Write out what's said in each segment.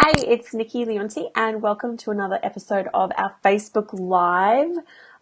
Hey, it's Nikki Leonti and welcome to another episode of our Facebook Live.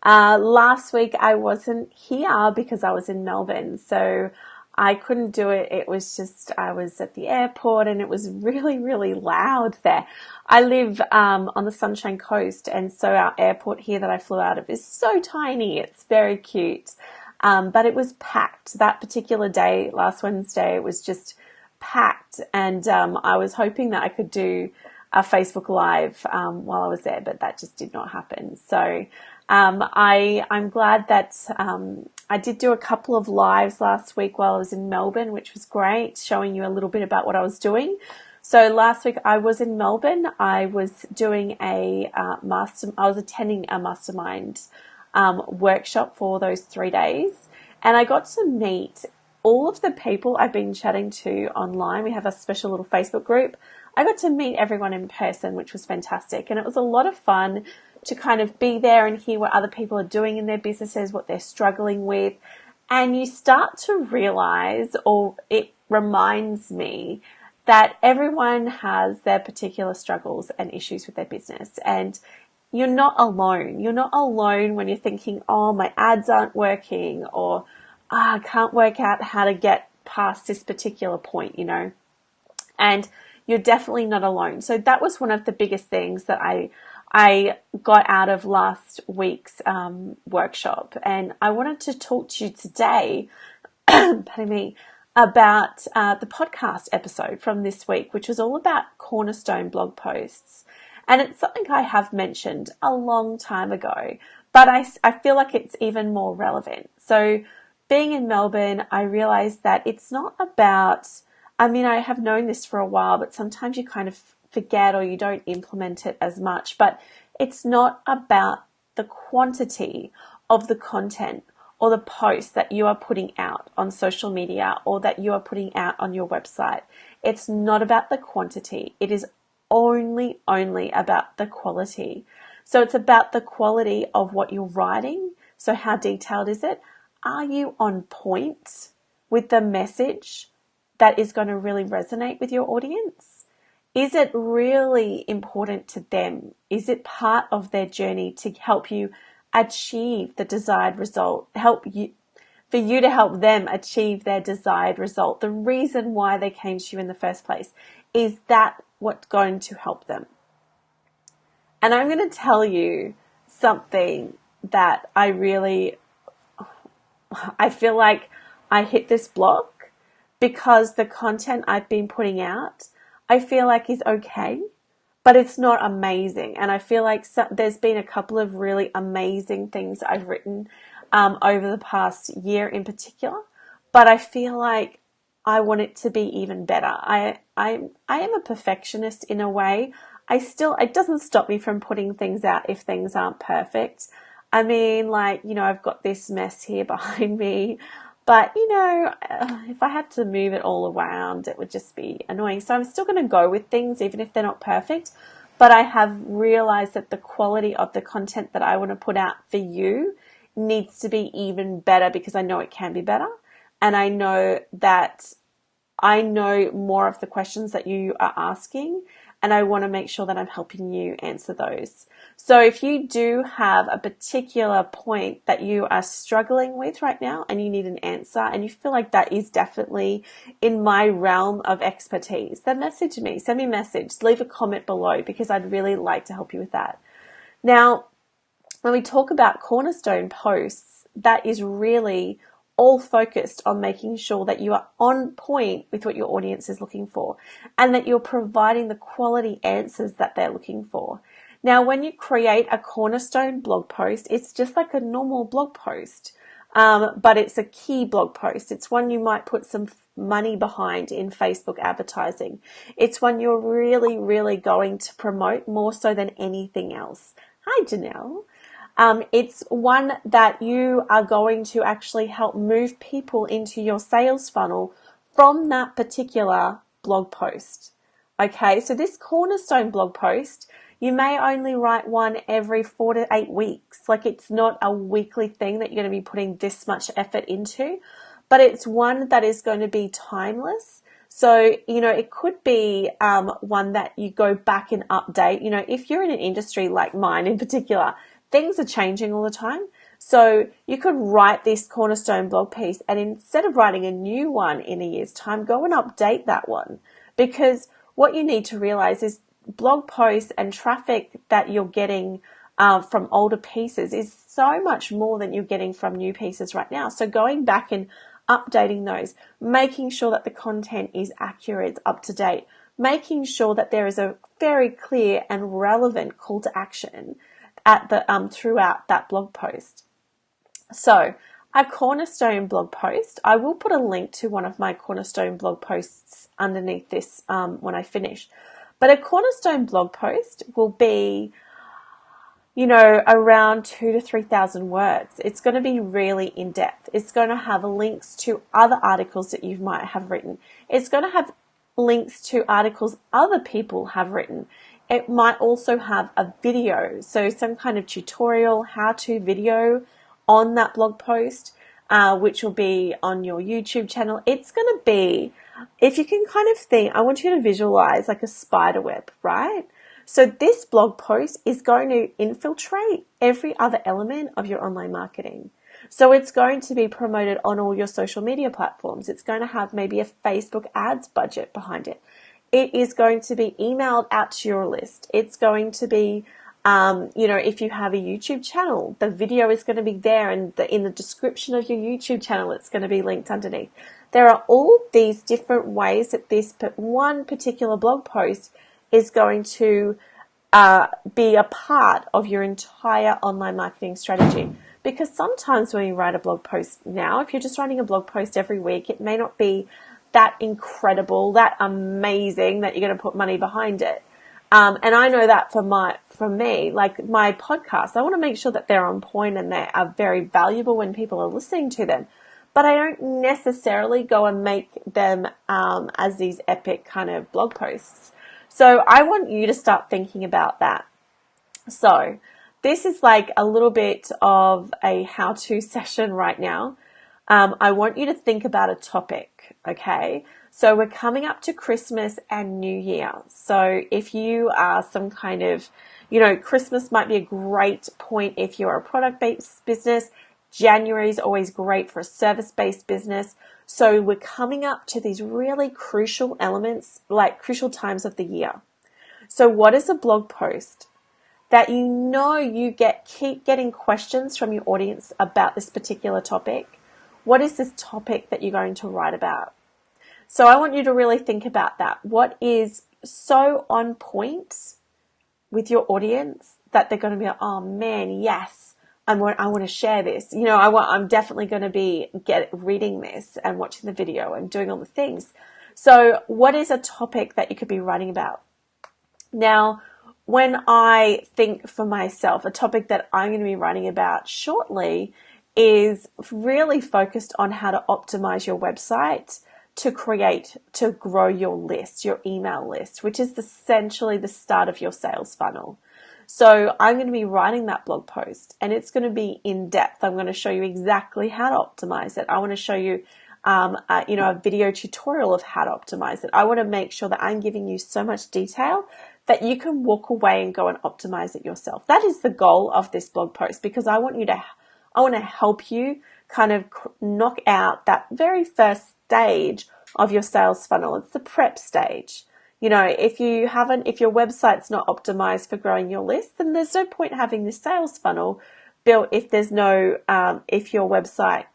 Last week I wasn't here because I was in Melbourne, so I couldn't do it. It was just, I was at the airport and it was really, really loud there. I live on the Sunshine Coast, and so our airport here that I flew out of is so tiny. It's very cute. But it was packed. That particular day, last Wednesday, it was just packed, and I was hoping that I could do a Facebook Live while I was there, but that just did not happen. So I'm glad that I did do a couple of lives last week while I was in Melbourne, which was great, showing you a little bit about what I was doing. So last week I was in Melbourne. I was doing I was attending a mastermind workshop for those 3 days, and I got to meet all of the people I've been chatting to online. We have a special little Facebook group. I got to meet everyone in person, which was fantastic. And it was a lot of fun to kind of be there and hear what other people are doing in their businesses, what they're struggling with. And you start to realize, or it reminds me, that everyone has their particular struggles and issues with their business. And you're not alone. You're not alone when you're thinking, oh, my ads aren't working, or I can't work out how to get past this particular point, and you're definitely not alone. So that was one of the biggest things that I got out of last week's workshop. And I wanted to talk to you today, pardon me, about the podcast episode from this week, which was all about cornerstone blog posts. And it's something I have mentioned a long time ago, but I feel like it's even more relevant. So being in Melbourne, I realized that it's not about, I have known this for a while, but sometimes you kind of forget or you don't implement it as much. But it's not about the quantity of the content or the posts that you are putting out on social media or that you are putting out on your website. It's not about the quantity. It is only about the quality. So it's about the quality of what you're writing. So how detailed is it? Are you on point with the message that is going to really resonate with your audience? Is it really important to them? Is it part of their journey to help you achieve the desired result? For you to help them achieve their desired result. The reason why they came to you in the first place, is that what's going to help them? And I'm going to tell you something that I feel like I hit this block because the content I've been putting out, I feel like is okay, but it's not amazing. And I feel like there's been a couple of really amazing things I've written over the past year in particular, but I feel like I want it to be even better. I am a perfectionist in a way. It doesn't stop me from putting things out if things aren't perfect. I've got this mess here behind me, but if I had to move it all around, it would just be annoying. So I'm still going to go with things even if they're not perfect, but I have realized that the quality of the content that I want to put out for you needs to be even better, because I know it can be better. And I know that I know more of the questions that you are asking, and I want to make sure that I'm helping you answer those. So if you do have a particular point that you are struggling with right now and you need an answer and you feel like that is definitely in my realm of expertise, then message me, send me a message, leave a comment below, because I'd really like to help you with that. Now, when we talk about cornerstone posts, that is really all focused on making sure that you are on point with what your audience is looking for and that you're providing the quality answers that they're looking for. Now, when you create a cornerstone blog post, it's just like a normal blog post, but it's a key blog post. It's one you might put some money behind in Facebook advertising. It's one you're really, really going to promote more so than anything else. Hi, Janelle. It's one that you are going to actually help move people into your sales funnel from that particular blog post. Okay, so this cornerstone blog post, you may only write one every 4 to 8 weeks. Like, it's not a weekly thing that you're going to be putting this much effort into, but it's one that is going to be timeless. So, it could be one that you go back and update. If you're in an industry like mine in particular, things are changing all the time. So you could write this cornerstone blog piece, and instead of writing a new one in a year's time, go and update that one. Because what you need to realize is blog posts and traffic that you're getting from older pieces is so much more than you're getting from new pieces right now. So going back and updating those, making sure that the content is accurate, up to date, making sure that there is a very clear and relevant call to action at the throughout that blog post. So a cornerstone blog post, I will put a link to one of my cornerstone blog posts underneath this when I finish. But a cornerstone blog post will be, around 2,000 to 3,000 words. It's going to be really in depth. It's going to have links to other articles that you might have written. It's going to have links to articles other people have written. It might also have a video, so some kind of tutorial, how-to video on that blog post, which will be on your YouTube channel. It's going to be, if you can kind of think, I want you to visualize like a spider web, right? So this blog post is going to infiltrate every other element of your online marketing. So it's going to be promoted on all your social media platforms. It's going to have maybe a Facebook ads budget behind it. It is going to be emailed out to your list. It's going to be, if you have a YouTube channel, the video is going to be there, and in the description of your YouTube channel, it's going to be linked underneath. There are all these different ways that this one particular blog post is going to be a part of your entire online marketing strategy. Because sometimes when you write a blog post now, if you're just writing a blog post every week, it may not be that incredible, that amazing that you're going to put money behind it. And I know that for me, like my podcasts, I want to make sure that they're on point and they are very valuable when people are listening to them. But I don't necessarily go and make them as these epic kind of blog posts. So I want you to start thinking about that. So this is like a little bit of a how-to session right now. I want you to think about a topic, okay? So we're coming up to Christmas and New Year. So if you are some kind of, Christmas might be a great point if you're a product-based business. January is always great for a service-based business. So we're coming up to these really crucial elements, like crucial times of the year. So what is a blog post that you keep getting questions from your audience about this particular topic? What is this topic that you're going to write about? So I want you to really think about that. What is so on point with your audience that they're going to be like, oh man, yes, I want to share this. I'm definitely going to be reading this and watching the video and doing all the things. So what is a topic that you could be writing about? Now, when I think for myself, a topic that I'm going to be writing about shortly is really focused on how to optimize your website to grow your list, your email list, which is essentially the start of your sales funnel. So I'm going to be writing that blog post, and it's going to be in depth. I'm going to show you exactly how to optimize it. I want to show you, a video tutorial of how to optimize it. I want to make sure that I'm giving you so much detail that you can walk away and go and optimize it yourself. That is the goal of this blog post, because I want to help you kind of knock out that very first stage of your sales funnel. It's the prep stage. If your website's not optimized for growing your list, then there's no point having this sales funnel built if your website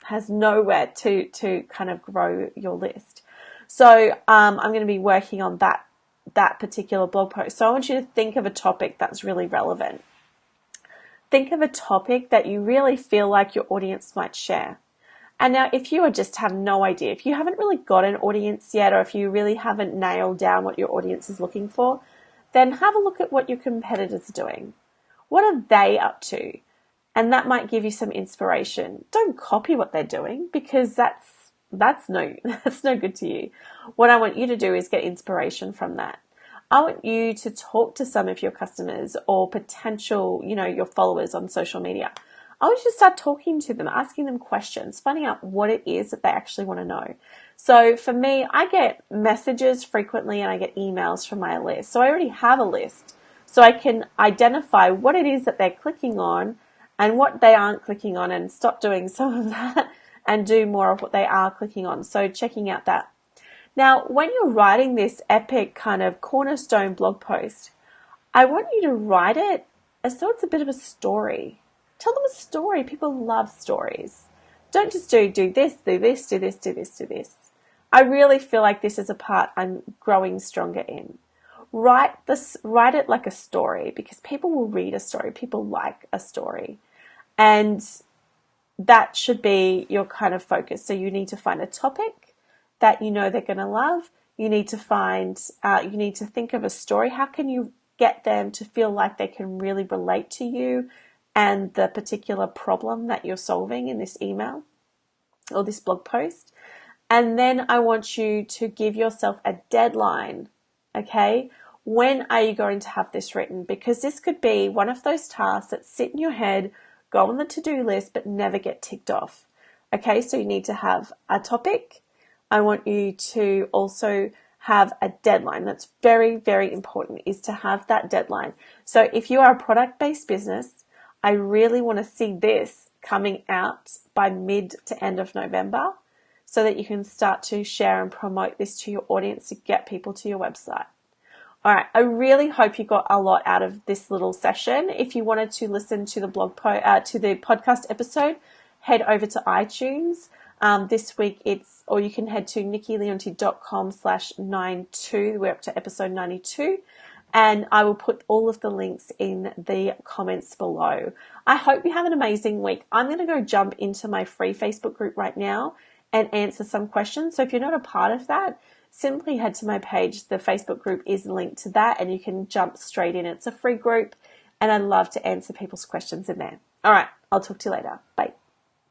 has nowhere to kind of grow your list. So I'm going to be working on that particular blog post. So I want you to think of a topic that's really relevant. Think of a topic that you really feel like your audience might share. And now if you just have no idea, if you haven't really got an audience yet, or if you really haven't nailed down what your audience is looking for, then have a look at what your competitors are doing. What are they up to? And that might give you some inspiration. Don't copy what they're doing, because that's no good to you. What I want you to do is get inspiration from that. I want you to talk to some of your customers or potential, your followers on social media. I want you to start talking to them, asking them questions, finding out what it is that they actually want to know. So for me, I get messages frequently and I get emails from my list. So I already have a list. So I can identify what it is that they're clicking on and what they aren't clicking on, and stop doing some of that and do more of what they are clicking on. So checking out that. Now, when you're writing this epic kind of cornerstone blog post, I want you to write it as though it's a bit of a story. Tell them a story. People love stories. Don't just do this, do this, do this, do this, do this. I really feel like this is a part I'm growing stronger in. Write it like a story, because people will read a story. People like a story. And that should be your kind of focus. So you need to find a topic that you know they're going to love. You need to think of a story. How can you get them to feel like they can really relate to you and the particular problem that you're solving in this email or this blog post? And then I want you to give yourself a deadline. Okay? When are you going to have this written? Because this could be one of those tasks that sit in your head, go on the to-do list, but never get ticked off. Okay? So you need to have a topic. I want you to also have a deadline. That's very, very important, is to have that deadline. So if you are a product-based business, I really want to see this coming out by mid to end of November, so that you can start to share and promote this to your audience to get people to your website. All right, I really hope you got a lot out of this little session. If you wanted to listen to the to the podcast episode, head over to iTunes. This week or you can head to nikkileonti.com/92. We're up to episode 92. And I will put all of the links in the comments below. I hope you have an amazing week. I'm going to go jump into my free Facebook group right now and answer some questions. So if you're not a part of that, simply head to my page. The Facebook group is linked to that and you can jump straight in. It's a free group and I'd love to answer people's questions in there. All right, I'll talk to you later. Bye.